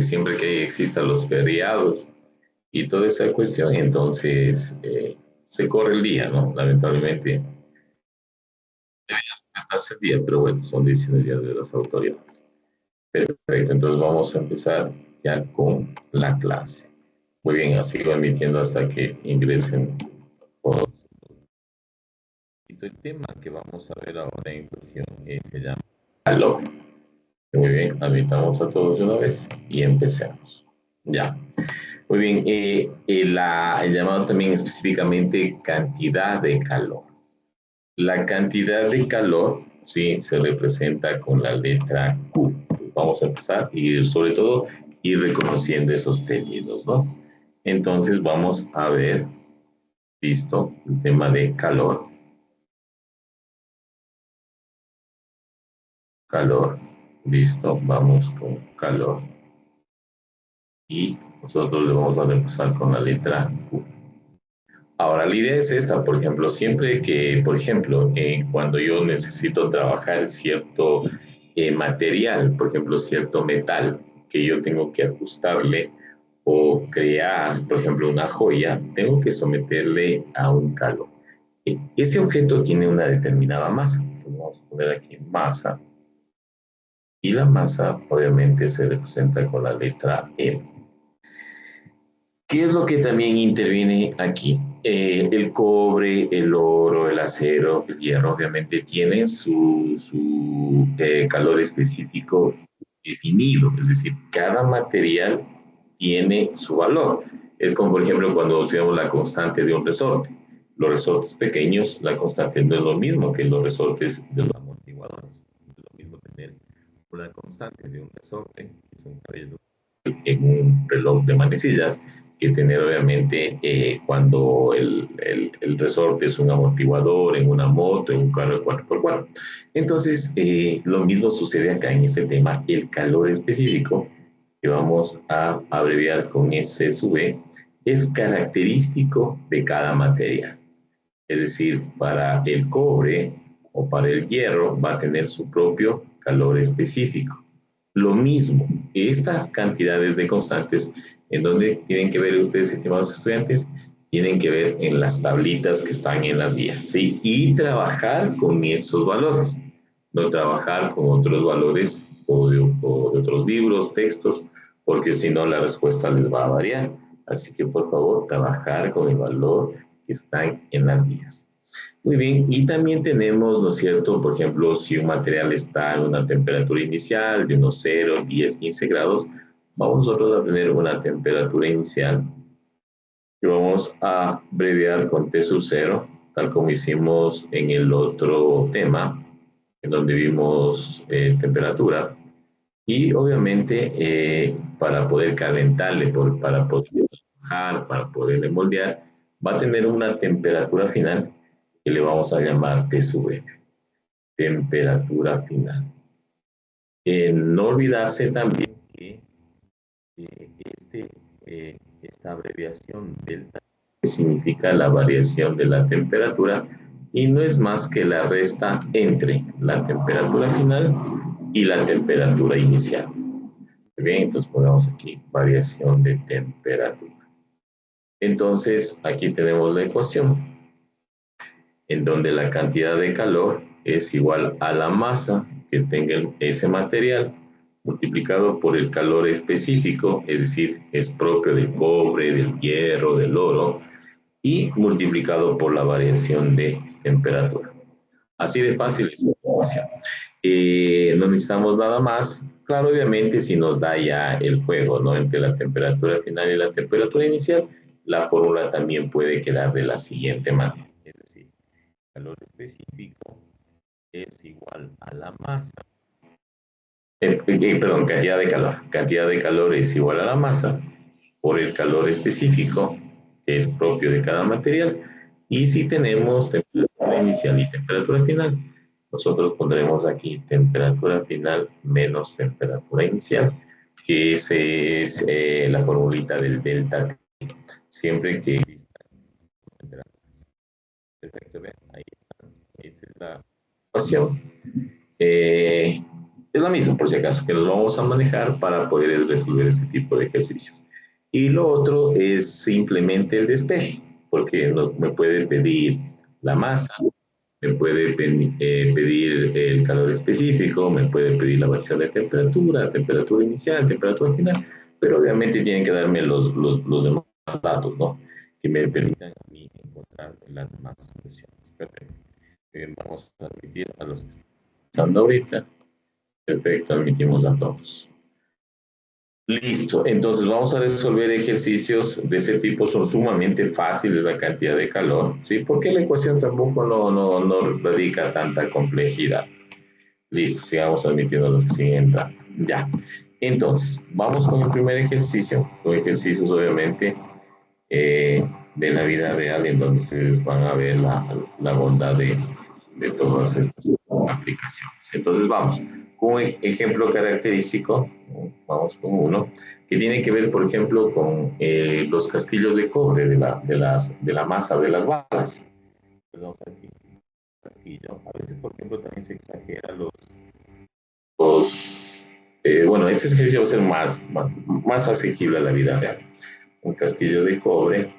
siempre que existan los feriados y toda esa cuestión, entonces se corre el día, ¿no? Lamentablemente, atrasarse el día, pero bueno, son decisiones ya de las autoridades. Perfecto, entonces vamos a empezar ya con la clase. Muy bien, sigo emitiendo hasta que ingresen todos. Listo, el tema que vamos a ver ahora en cuestión se llama calor. Muy bien, admitamos a todos de una vez y empecemos. Ya. Muy bien, el llamado también específicamente cantidad de calor. La cantidad de calor, sí, se representa con la letra Q. Vamos a empezar y sobre todo ir reconociendo esos términos, ¿no? Entonces vamos a ver, listo, el tema de calor. Calor, listo, vamos con calor. Y nosotros le vamos a empezar con la letra Q. Ahora, la idea es esta, por ejemplo, siempre que, por ejemplo, cuando yo necesito trabajar cierto material, por ejemplo, cierto metal que yo tengo que ajustarle o crear, por ejemplo, una joya, tengo que someterle a un calor. Ese objeto tiene una determinada masa, entonces vamos a poner aquí masa, y la masa obviamente se representa con la letra M. ¿Qué es lo que también interviene aquí? El cobre, el oro, el acero, el hierro, obviamente tienen su calor específico definido, es decir, cada material tiene su valor. Es como, por ejemplo, cuando estudiamos la constante de un resorte. Los resortes pequeños, la constante no es lo mismo que los resortes de los amortiguadores. Es lo mismo tener una constante de un resorte, que es un en un reloj de manecillas, que tener obviamente cuando el resorte es un amortiguador en una moto, en un carro de 4x4. Entonces, lo mismo sucede acá en este tema, el calor específico, que vamos a abreviar con SSV, es característico de cada material. Es decir, para el cobre o para el hierro va a tener su propio calor específico. Lo mismo, estas cantidades de constantes, en donde tienen que ver ustedes, estimados estudiantes, tienen que ver en las tablitas que están en las guías, ¿sí? Y trabajar con esos valores, no trabajar con otros valores o de otros libros, textos, porque si no la respuesta les va a variar. Así que por favor, trabajar con el valor que están en las guías. Muy bien, y también tenemos, ¿no es cierto? Por ejemplo, si un material está en una temperatura inicial de unos 0, 10, 15 grados, vamos nosotros a tener una temperatura inicial que vamos a abreviar con T sub 0, tal como hicimos en el otro tema, en donde vimos temperatura. Y obviamente para poder calentarle, para poder bajar, para poderle moldear, va a tener una temperatura final que le vamos a llamar T sub F, temperatura final. No olvidarse también que este, esta abreviación delta significa la variación de la temperatura y no es más que la resta entre la temperatura final y la temperatura inicial. Bien, entonces ponemos aquí variación de temperatura. Entonces, aquí tenemos la ecuación en donde la cantidad de calor es igual a la masa que tenga ese material multiplicado por el calor específico, es decir, es propio del cobre, del hierro, del oro, y multiplicado por la variación de temperatura. Así de fácil es la ecuación. No necesitamos nada más. Claro, obviamente, si nos da ya el juego, ¿no? Entre la temperatura final y la temperatura inicial, la fórmula también puede quedar de la siguiente manera. Es decir, calor específico es igual a la masa. Perdón, cantidad de calor. Cantidad de calor es igual a la masa por el calor específico, que es propio de cada material. Y si tenemos temperatura inicial y temperatura final, nosotros pondremos aquí temperatura final menos temperatura inicial, que esa es la formulita del delta T, siempre que exista temperatura. Perfecto, vean, ahí está. Esta es la ecuación. Es lo mismo, por si acaso, que los vamos a manejar para poder resolver este tipo de ejercicios. Y lo otro es simplemente el despeje, porque me puede pedir la masa, me puede pedir el calor específico, me puede pedir la variación de temperatura, temperatura inicial, temperatura final, pero obviamente tienen que darme los demás datos, ¿no? Que me permitan a mí encontrar las demás soluciones. Perfecto. Vamos a admitir a los que están usando ahorita. Perfecto, admitimos a todos. Listo, entonces vamos a resolver ejercicios de ese tipo, son sumamente fáciles la cantidad de calor, ¿sí? Porque la ecuación tampoco no radica tanta complejidad. Listo, sigamos admitiendo los que siguen entrando. Ya, entonces, vamos con el primer ejercicio, con ejercicios obviamente de la vida real en donde ustedes van a ver la bondad de todas estas aplicaciones. Entonces vamos, con un ejemplo característico, vamos con uno, que tiene que ver, por ejemplo, con los casquillos de cobre de la masa de las balas. Vamos aquí, casquillo. A veces, por ejemplo, también se exagera bueno, este ejercicio va a ser más asequible a la vida real. Un casquillo de cobre.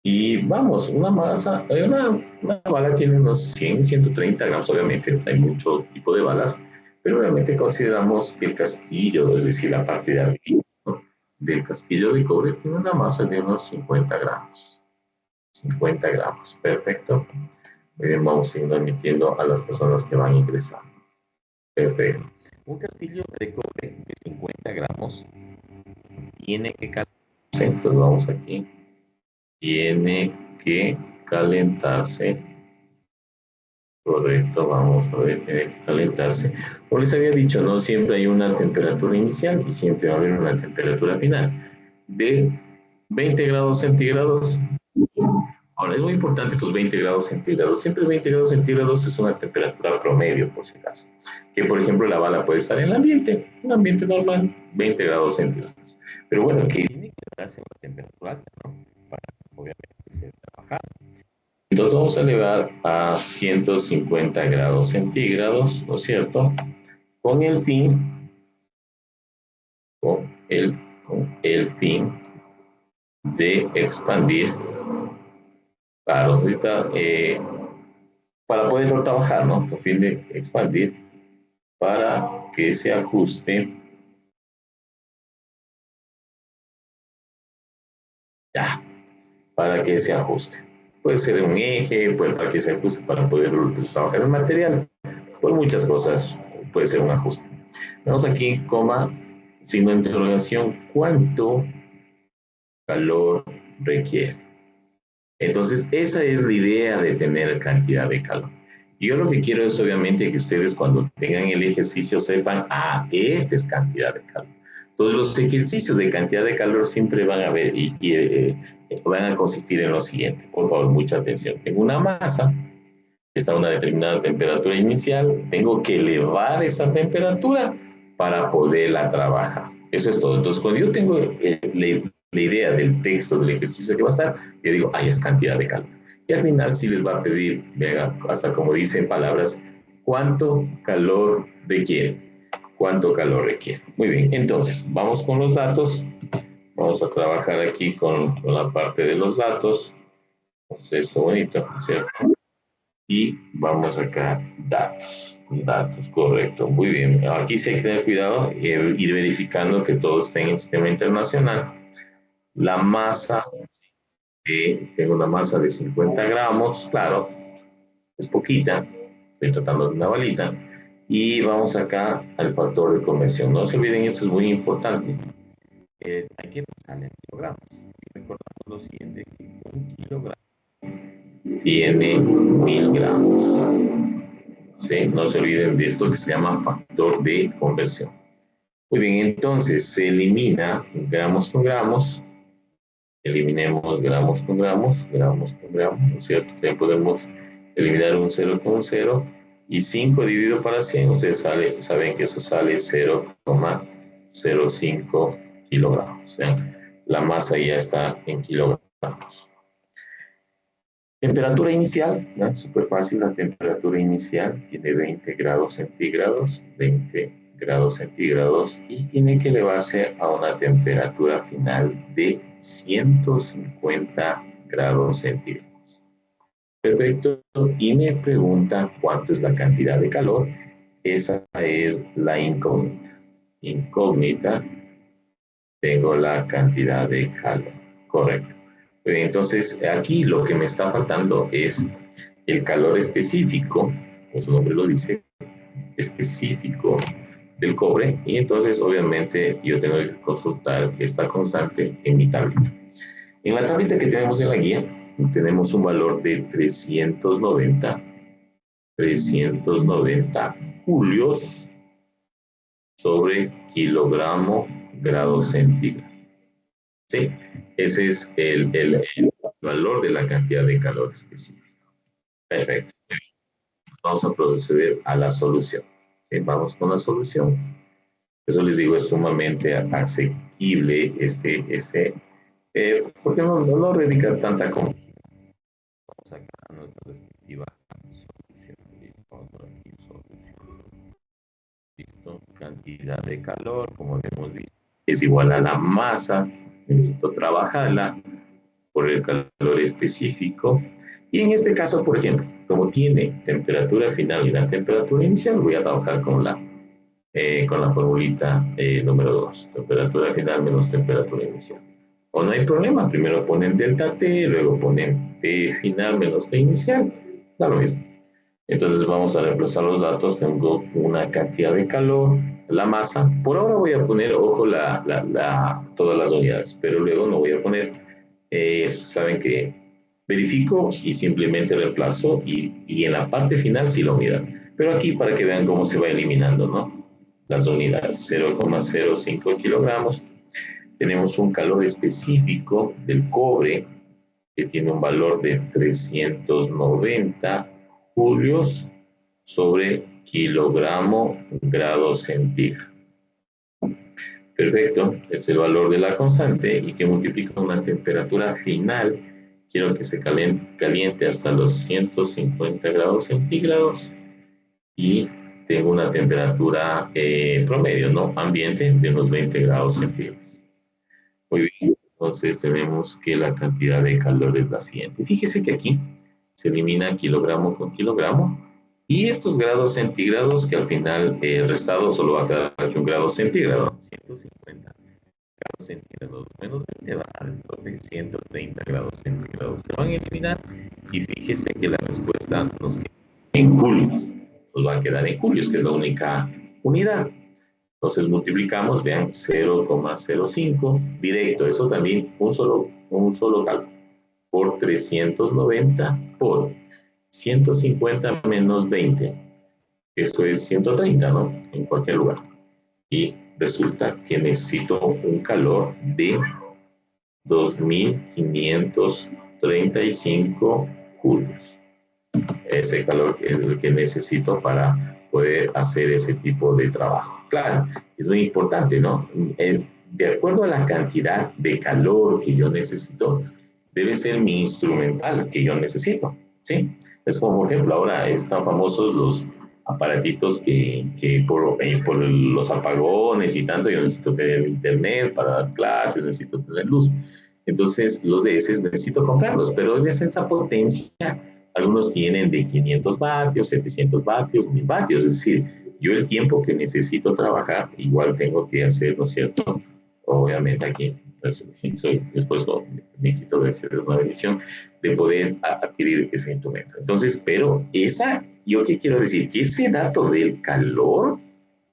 Y vamos, una bala tiene unos 100, 130 gramos, obviamente hay mucho tipo de balas, pero obviamente consideramos que el casquillo, es decir, la parte de arriba, ¿no?, del casquillo de cobre tiene una masa de unos 50 gramos. 50 gramos, perfecto. Muy bien, vamos siguiendo admitiendo a las personas que van ingresando. Perfecto. Un casquillo de cobre de 50 gramos tiene que calentarse, entonces vamos aquí, tiene que calentarse. Correcto, vamos a ver, tiene que calentarse. Como les había dicho, no siempre hay una temperatura inicial y siempre va a haber una temperatura final de 20 grados centígrados. Ahora, es muy importante estos 20 grados centígrados. Siempre 20 grados centígrados es una temperatura promedio, por si acaso. Que, por ejemplo, la bala puede estar en el ambiente, un ambiente normal, 20 grados centígrados. Pero bueno, que tiene que darse una temperatura alta, ¿no? Para, obviamente, ser trabajada. Entonces vamos a elevar a 150 grados centígrados, ¿no es cierto? Con el fin, con el fin de expandir, claro, necesita, para poderlo trabajar, ¿no? Con fin de expandir para que se ajuste, ya, para que se ajuste. Puede ser un eje, para que se ajuste para poder trabajar el material, por muchas cosas puede ser un ajuste. Vamos aquí, coma, signo de interrogación, ¿cuánto calor requiere? Entonces, esa es la idea de tener cantidad de calor. Y yo lo que quiero es obviamente que ustedes cuando tengan el ejercicio sepan, esta es cantidad de calor. Entonces, los ejercicios de cantidad de calor siempre van a ver van a consistir en lo siguiente. Por favor, mucha atención. Tengo una masa, está a una determinada temperatura inicial, tengo que elevar esa temperatura para poderla trabajar. Eso es todo. Entonces, cuando yo tengo la idea del texto del ejercicio que va a estar, yo digo, es cantidad de calor. Y al final sí les va a pedir, venga, hasta como dicen palabras, ¿cuánto calor requiere? ¿Cuánto calor requiere? Muy bien, entonces, vamos con los datos. Vamos a trabajar aquí con la parte de los datos. Entonces, esto bonito, ¿cierto? Y vamos acá, datos, correcto, muy bien. Aquí sí hay que tener cuidado, ir verificando que todo esté en el sistema internacional. La masa, tengo una masa de 50 gramos, claro, es poquita, estoy tratando de una balita. Y vamos acá al factor de conversión. No se olviden, esto es muy importante. Hay que pasarle a kilogramos. Y recordamos lo siguiente, que un kilogramo tiene 1000 gramos. ¿Sí? No se olviden de esto que se llama factor de conversión. Muy bien, entonces se elimina gramos con gramos, eliminemos gramos con gramos, gramos con gramos, ¿no es cierto? También podemos eliminar un 0 con un 0 y 5 dividido para 100, ustedes saben que eso sale 0,05 kilogramos. ¿Vean? La masa ya está en kilogramos. Temperatura inicial, ¿no? Súper fácil, la temperatura inicial tiene 20 grados centígrados, 20 grados centígrados y tiene que elevarse a una temperatura final de 150 grados centígrados. Perfecto. Y me pregunta cuánto es la cantidad de calor. Esa es la incógnita. Incógnita, tengo la cantidad de calor. Correcto. Entonces, aquí lo que me está faltando es el calor específico, como su nombre lo dice, específico del cobre. Y entonces, obviamente, yo tengo que consultar esta constante en mi tablita. En la tablita que tenemos en la guía, tenemos un valor de 390 julios sobre kilogramo grado centígrado. ¿Sí? Ese es el valor de la cantidad de calor específico. Perfecto. Vamos a proceder a la solución. ¿Sí? Vamos con la solución. Eso les digo, es sumamente asequible porque no radica tanta complejidad. Vamos acá a nuestra respectiva solución. Listo, vamos por aquí, solución. Listo, cantidad de calor, como hemos visto, es igual a la masa. Necesito trabajarla por el calor específico. Y en este caso, por ejemplo, como tiene temperatura final y la temperatura inicial, voy a trabajar con la formulita número 2, temperatura final menos temperatura inicial. O no hay problema, primero ponen delta T, luego ponen T final menos T inicial, da lo mismo. Entonces vamos a reemplazar los datos, tengo una cantidad de calor, la masa, por ahora voy a poner, ojo, todas las unidades, pero luego no voy a poner, saben que verifico y simplemente reemplazo y en la parte final sí la unidad. Pero aquí para que vean cómo se va eliminando, ¿no? Las unidades, 0,05 kilogramos. Tenemos un calor específico del cobre que tiene un valor de 390 julios sobre kilogramo grado centígrado. Perfecto, es el valor de la constante y que multiplica una temperatura final. Quiero que se caliente hasta los 150 grados centígrados y tengo una temperatura promedio, ¿no? Ambiente de unos 20 grados centígrados. Muy bien, entonces tenemos que la cantidad de calor es la siguiente. Fíjese que aquí se elimina kilogramo con kilogramo y estos grados centígrados que al final restado solo va a quedar aquí un grado centígrado, 150 grados centígrados menos 20 va a dar 130 grados centígrados. Se van a eliminar y fíjese que la respuesta nos queda en julios. Nos va a quedar en julios, que es la única unidad. Entonces multiplicamos, vean, 0,05 directo, eso también un solo cálculo, por 390 por 150 menos 20, eso es 130, ¿no? En cualquier lugar. Y resulta que necesito un calor de 2535 julios. Ese calor es el que necesito para poder hacer ese tipo de trabajo. Claro, es muy importante, ¿no? De acuerdo a la cantidad de calor que yo necesito, debe ser mi instrumental que yo necesito, ¿sí? Es como, por ejemplo, ahora están famosos los aparatitos que por los apagones y tanto, yo necesito tener internet para dar clases, necesito tener luz. Entonces, los DS necesito comprarlos, pero es esa potencia. Algunos tienen de 500 vatios, 700 vatios, 1000 vatios. Es decir, yo el tiempo que necesito trabajar, igual tengo que hacer, ¿no es cierto? Obviamente aquí, pues, soy después necesito hacer una bendición de poder adquirir ese instrumento. Entonces, pero yo qué quiero decir, que ese dato del calor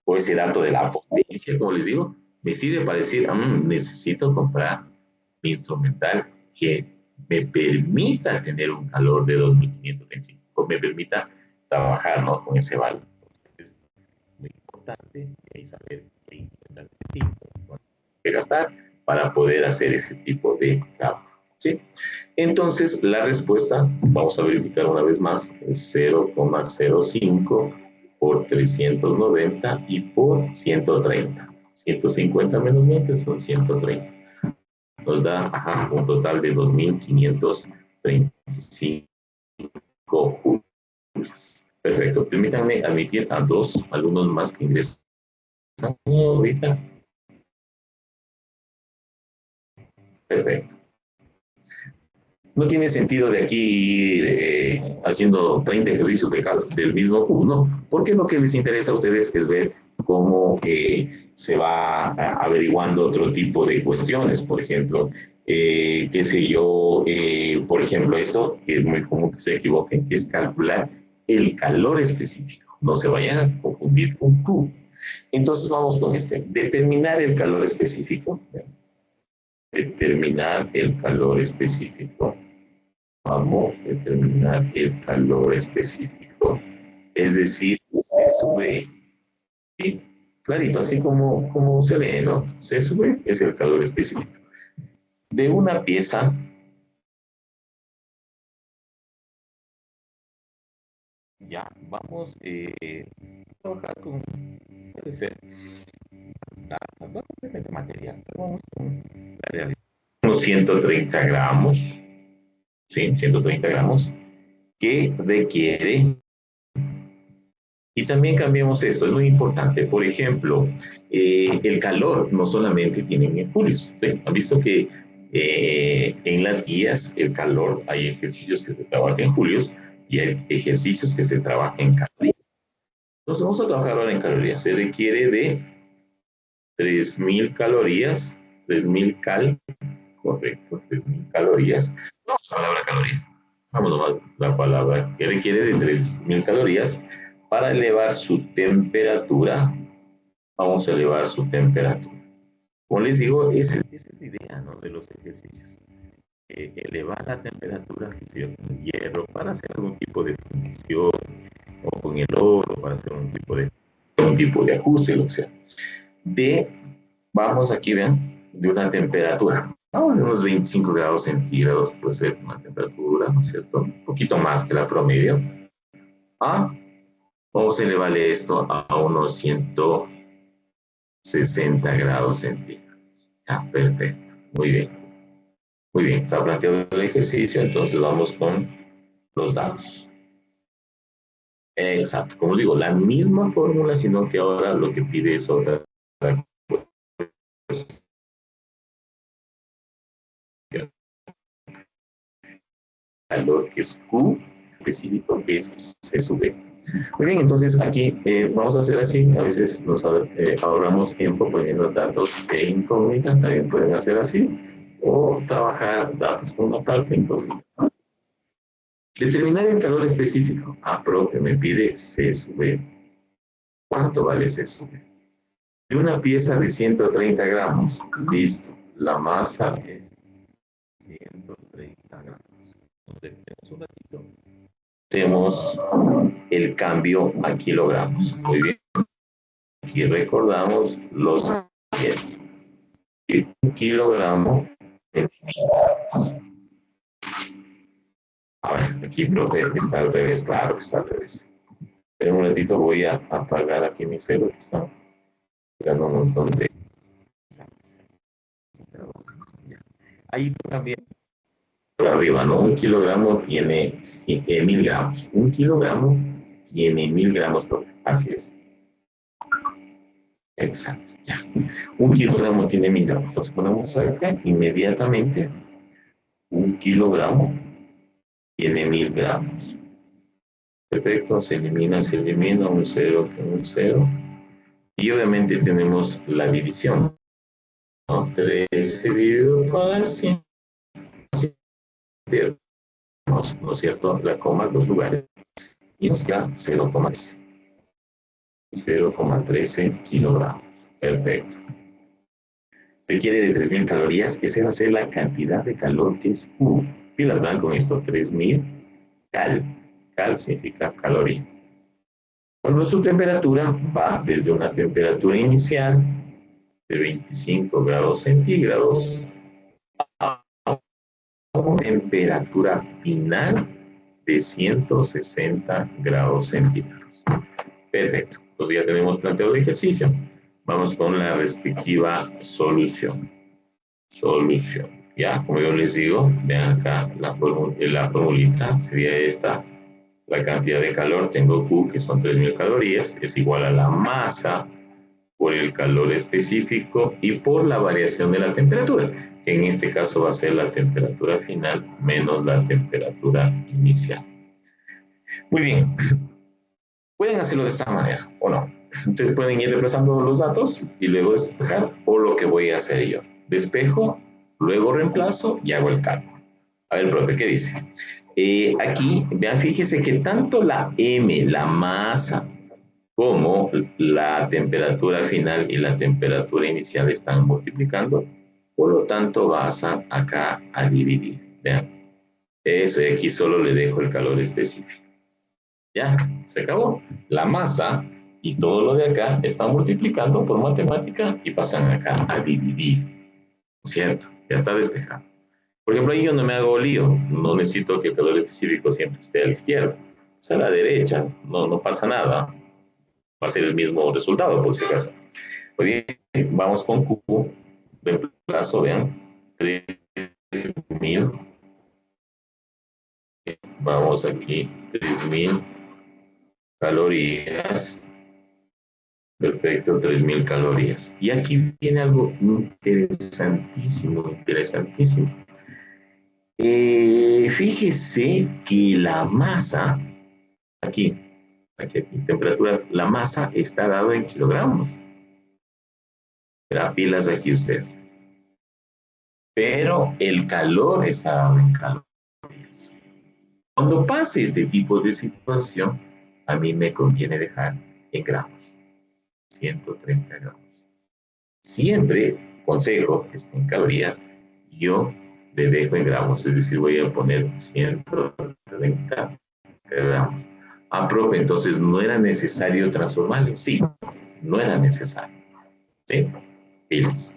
o ese dato de la potencia, como les digo, me sirve para decir, necesito comprar mi instrumental que me permita tener un calor de 2525, me permita trabajar, ¿no? Con ese valor. Es muy importante saber qué instrumental necesito, qué gastar para poder hacer ese tipo de trabajo. ¿Sí? Entonces, la respuesta, vamos a verificar una vez más, es 0,05 por 390 y por 130. 150 menos 20 son 130. Nos da un total de 2.535 julios. Perfecto. Permítanme admitir a 2 alumnos más que ingresan ahorita. Perfecto. No tiene sentido de aquí ir haciendo 30 ejercicios del mismo cubo, no, porque lo que les interesa a ustedes es ver cómo se va averiguando otro tipo de cuestiones, por ejemplo, qué sé yo, por ejemplo, esto que es muy común que se equivoquen, que es calcular el calor específico, no se vayan a confundir con Q. Entonces vamos con este, determinar el calor específico, determinar el calor específico. Vamos a determinar el calor específico. Es decir, se sube, ¿sí? Clarito, así como se lee, ¿no? Se sube es el calor específico. De una pieza, ya, vamos a trabajar con, puede ser, vamos a ver material, vamos con la realidad. Unos 130 gramos, ¿sí? 130 gramos, que requiere. Y también cambiemos esto, es muy importante. Por ejemplo, el calor no solamente tiene mercurios. ¿Sí? Han visto que en las guías el calor hay ejercicios que se trabajan en julios y hay ejercicios que se trabajan en calorías. Entonces vamos a trabajar ahora en calorías. Se requiere de 3.000 calorías, 3.000 correcto, 3.000 calorías. No, la palabra calorías. Vamos nomás, la palabra que requiere de 3.000 calorías para elevar su temperatura. Vamos a elevar su temperatura. Como les digo, esa es la idea, ¿no?, de los ejercicios. Elevar la temperatura, que se yo, con el hierro, para hacer algún tipo de fundición, o con el oro, para hacer un tipo de ajuste, lo que sea. Vamos aquí, vean, de una temperatura. Vamos a unos 25 grados centígrados, puede ser una temperatura, ¿no es cierto? Un poquito más que la promedio. Ah, vamos a elevarle esto a unos 160 grados centígrados. Ya, perfecto. Muy bien. Muy bien, está planteado el ejercicio, entonces vamos con los datos. Exacto, como digo, la misma fórmula, sino que ahora lo que pide es otra cuestión. Calor que es Q específico, que es C sub B. Muy bien, entonces aquí vamos a hacer así, a veces nos ahorramos tiempo poniendo datos de incógnita, también pueden hacer así, o trabajar datos con una parte incógnita. Determinar el calor específico. Profe, me pide C sub B. ¿Cuánto vale C sub B? De una pieza de 130 gramos, listo, la masa es 130 gramos. Entonces, tenemos un ratito. Hacemos el cambio a kilogramos. Muy bien. Aquí recordamos los siguientes. Un kilogramo de gramos. A ver, aquí, profe, está al revés, claro que está al revés. Pero un ratito voy a apagar aquí mi celo que está dando un montón de. Ahí también por arriba, ¿no? Un kilogramo tiene 100.000 gramos. Un kilogramo tiene 1.000 gramos, profe. Así es. Exacto, ya. Un kilogramo tiene 1.000 gramos. Entonces ponemos acá inmediatamente. Un kilogramo tiene 1.000 gramos. Perfecto, se elimina un cero con un cero. Y obviamente tenemos la división, ¿no? 13 dividido por 100. ¿No es cierto? La coma, dos lugares. Y nos queda 0,13. 0,13 kilogramos. Perfecto. Requiere de 3.000 calorías. Esa va a ser la cantidad de calor que es Q. Pilas blanco con esto, 3.000 cal. Cal significa caloría. Bueno, su temperatura va desde una temperatura inicial de 25 grados centígrados a una temperatura final de 160 grados centígrados. Perfecto. Entonces ya tenemos planteado el ejercicio. Vamos con la respectiva solución. Solución. Ya, como yo les digo, vean acá la formulita sería esta. La cantidad de calor, tengo Q, que son 3.000 calorías, es igual a la masa por el calor específico y por la variación de la temperatura, que en este caso va a ser la temperatura final menos la temperatura inicial. Muy bien, pueden hacerlo de esta manera o no. Ustedes pueden ir reemplazando los datos y luego despejar, o lo que voy a hacer yo. Despejo, luego reemplazo y hago el cálculo. A ver, profe, ¿qué dice? Aquí, vean, fíjese que tanto la M, la masa, como la temperatura final y la temperatura inicial están multiplicando, por lo tanto vas acá a dividir. Vean, eso, y aquí solo le dejo el calor específico. Ya, se acabó. La masa y todo lo de acá están multiplicando por matemática y pasan acá a dividir. ¿Cierto? Ya está despejado. Por ejemplo, ahí yo no me hago lío. No necesito que el calor específico siempre esté a la izquierda. O sea, a la derecha. No pasa nada. Va a ser el mismo resultado, por si acaso. Muy bien, vamos con Q. Reemplazo, vean. 3000. Vamos aquí, 3000 calorías. Perfecto, 3000 calorías. Y aquí viene algo interesantísimo, interesantísimo. Fíjese que la masa, aquí, temperatura, la masa está dada en kilogramos. Verá, pilas aquí usted. Pero el calor está dado en calorías. Cuando pase este tipo de situación, a mí me conviene dejar en gramos, 130 gramos. Siempre, consejo, que esté en calorías, yo le dejo en gramos, es decir, voy a poner 130 gramos. Ah, profe, entonces no era necesario transformarle. Sí, no era necesario. ¿Sí? Pilas.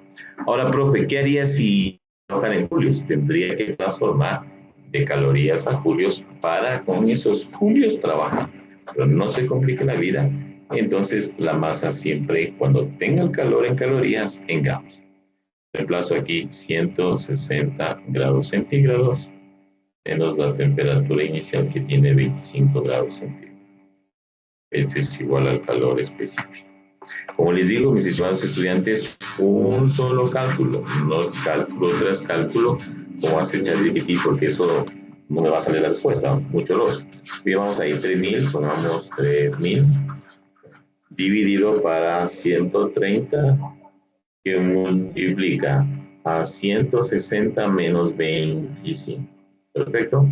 Ahora, profe, ¿qué haría si trabajan en julios? Tendría que transformar de calorías a julios para con esos julios trabajar. Pero no se complique la vida. Entonces, la masa siempre, cuando tenga el calor en calorías, en gramos. Reemplazo aquí 160 grados centígrados menos la temperatura inicial que tiene 25 grados centígrados. Este es igual al calor específico. Como les digo, mis estimados estudiantes, un solo cálculo, no cálculo tras cálculo, como hace ChatGPT, porque eso no me va a salir la respuesta, mucho los. Bien, vamos a ir 3000, pongamos 3000, dividido para 130, que multiplica a 160 menos 25. Perfecto.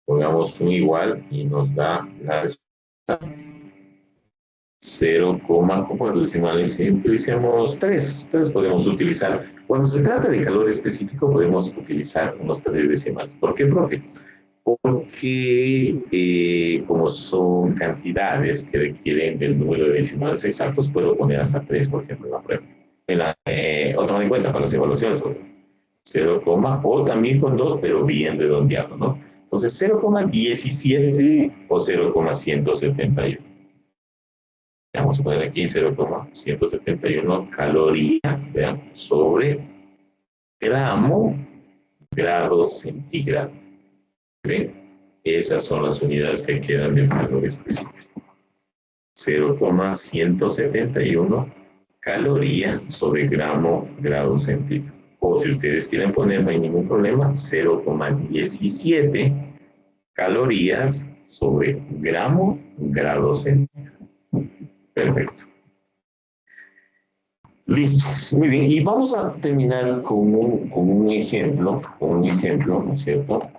Pongamos un igual y nos da la respuesta 0, ¿cuántos decimales? Sí, utilicemos 3 podemos utilizar. Cuando se trata de calor específico, podemos utilizar unos 3 decimales. ¿Por qué, profe? Porque como son cantidades que requieren del número de decimales exactos, puedo poner hasta 3, por ejemplo, en la prueba. O tomar en cuenta para las evaluaciones. 0, o también con 2, pero bien redondeado, ¿no? Entonces, 0,17 o 0,171. Vamos a poner aquí 0,171 calorías, vean, sobre gramo, grado centígrado. ¿Ven? Esas son las unidades que quedan del calor específico. 0,171 calorías sobre gramo, grado centígrado. O si ustedes quieren poner, no hay ningún problema, 0,17 calorías sobre gramo, grado centígrado. Perfecto. Listo, muy bien. Y vamos a terminar con un ejemplo, ¿no es cierto?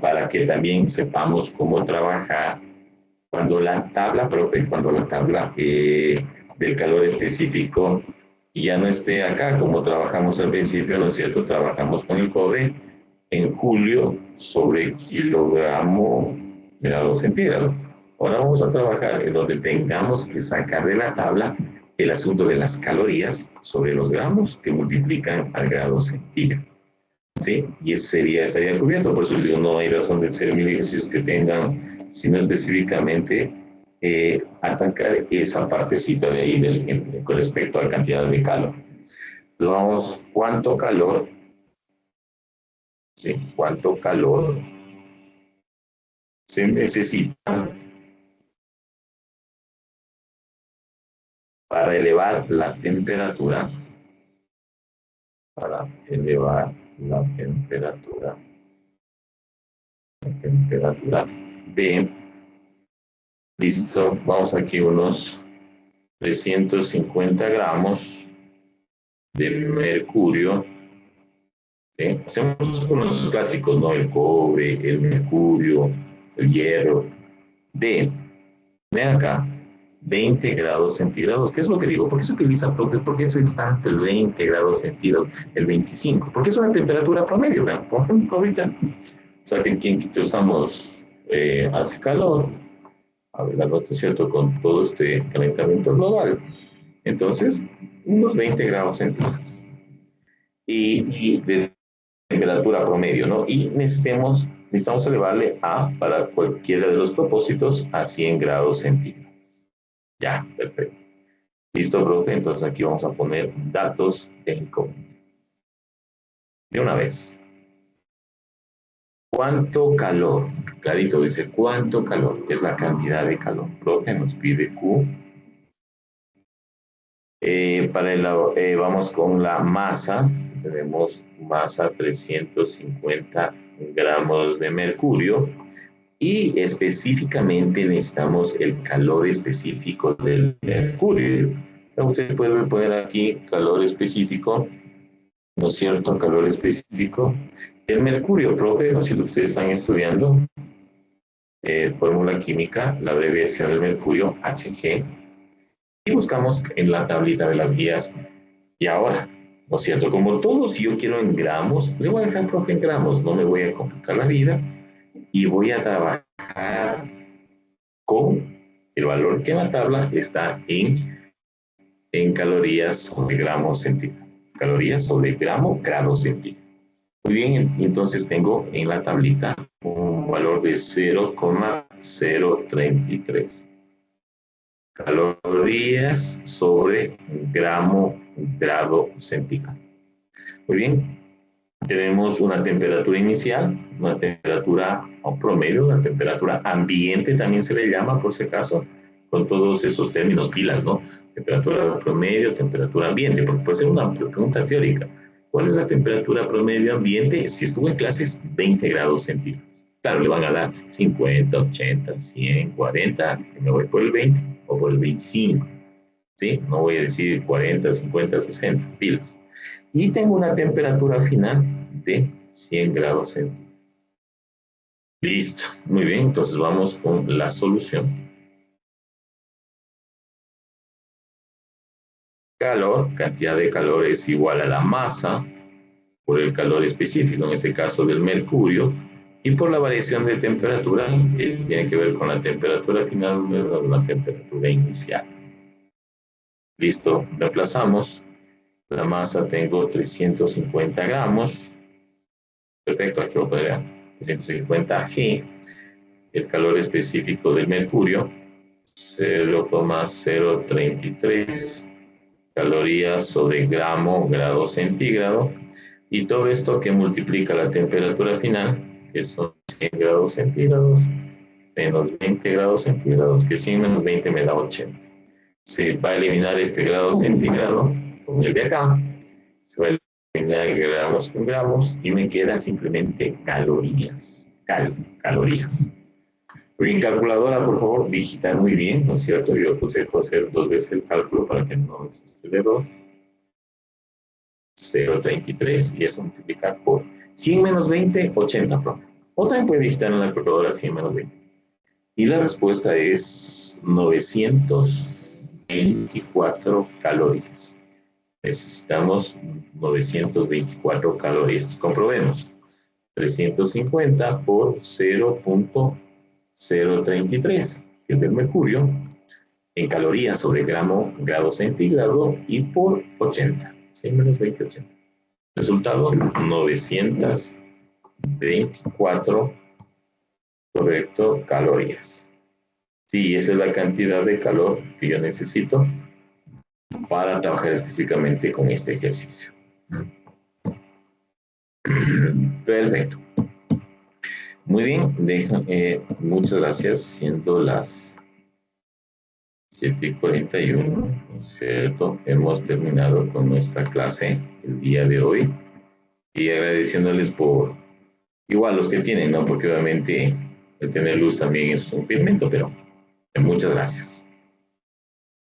Para que también sepamos cómo trabajar cuando la tabla, profe, cuando la tabla del calor específico ya no esté acá, como trabajamos al principio, ¿no es cierto? Trabajamos con el cobre en julio sobre kilogramo grado centígrado. Ahora vamos a trabajar en donde tengamos que sacar de la tabla el asunto de las calorías sobre los gramos que multiplican al grado centígrado. ¿Sí? Y ese estaría cubierto. Por eso digo, no hay razón de ser mil ejercicios que tengan, sino específicamente atacar esa partecita de ahí con respecto a la cantidad de calor. Vamos, ¿cuánto calor? ¿Sí? ¿Cuánto calor se necesita para elevar la temperatura, para elevar la temperatura de, listo, vamos aquí unos 350 gramos de mercurio. ¿Sí? Hacemos unos clásicos, ¿no? El cobre, el mercurio, el hierro. De, ven acá, 20 grados centígrados. ¿Qué es lo que digo? ¿Por qué se utiliza, por qué eso es tanto el 20 grados centígrados, el 25? Porque es una temperatura promedio, ¿verdad? Por ejemplo, ahorita, o sea, que aquí en Quito estamos, hace calor, a ver, la nota es cierto, con todo este calentamiento global. Entonces, unos 20 grados centígrados. Y de temperatura promedio, ¿no? Y necesitamos elevarle para cualquiera de los propósitos, a 100 grados centígrados. Ya, perfecto. Listo, profe. Entonces aquí vamos a poner datos de incógnito. De una vez. ¿Cuánto calor? Clarito dice, ¿cuánto calor? Es la cantidad de calor. Profe nos pide Q. Vamos con la masa. Tenemos masa 350 gramos de mercurio. Y específicamente necesitamos el calor específico del mercurio. Ustedes pueden poner aquí calor específico, ¿no es cierto? Calor específico del mercurio, profe, ¿no? Si ustedes están estudiando fórmula química, la abreviación del mercurio, Hg, y buscamos en la tablita de las guías. Y ahora, ¿no es cierto? Como todo, si yo quiero en gramos, le voy a dejar, profe, en gramos, no me voy a complicar la vida y voy a trabajar con el valor que en la tabla está en calorías sobre gramos centígrados. Calorías sobre grado centígrado. Muy bien, entonces tengo en la tablita un valor de 0,033 calorías sobre grado centígrado. Muy bien, tenemos una temperatura inicial, una temperatura promedio, una temperatura ambiente también se le llama por si acaso, con todos esos términos pilas, ¿no? Temperatura promedio, temperatura ambiente, porque puede ser una pregunta teórica. ¿Cuál es la temperatura promedio ambiente? Si estuvo en clases, 20 grados centígrados. Claro, le van a dar 50, 80, 100, 40, me voy por el 20 o por el 25, ¿sí? No voy a decir 40, 50, 60, pilas. Y tengo una temperatura final de 100 grados centígrados. Listo, muy bien, entonces vamos con la solución. Calor, cantidad de calor es igual a la masa por el calor específico, en este caso del mercurio, y por la variación de temperatura, que tiene que ver con la temperatura final de la temperatura inicial. Listo, reemplazamos. La masa tengo 350 gramos. Perfecto, aquí lo podría. 350 G. El calor específico del mercurio, 0,033 calorías sobre grado centígrado, y todo esto que multiplica la temperatura final, que son 100 grados centígrados, menos 20 grados centígrados, que 100 menos 20 me da 80. Se va a eliminar este grado centígrado con el de acá, se va a eliminar gramos con gramos, y me queda simplemente calorías, calorías. En calculadora, por favor, digitar muy bien, ¿no es cierto? Yo aconsejo hacer 2 veces el cálculo para que no exista el error. 0,33 y eso multiplicar por 100 menos 20, 80, profe. O también puede digitar en la calculadora 100 menos 20. Y la respuesta es 924 calorías. Necesitamos 924 calorías. Comprobemos. 350 por 0,033, que es del mercurio, en calorías sobre grado centígrado, y por 80. 100 menos 20, 80. Resultado, 924, correcto, calorías. Sí, esa es la cantidad de calor que yo necesito para trabajar específicamente con este ejercicio. Perfecto. Muy bien, muchas gracias. Siendo las 7:41, ¿no es cierto? Hemos terminado con nuestra clase el día de hoy y agradeciéndoles por, igual los que tienen, ¿no? Porque obviamente el tener luz también es un pigmento, pero muchas gracias.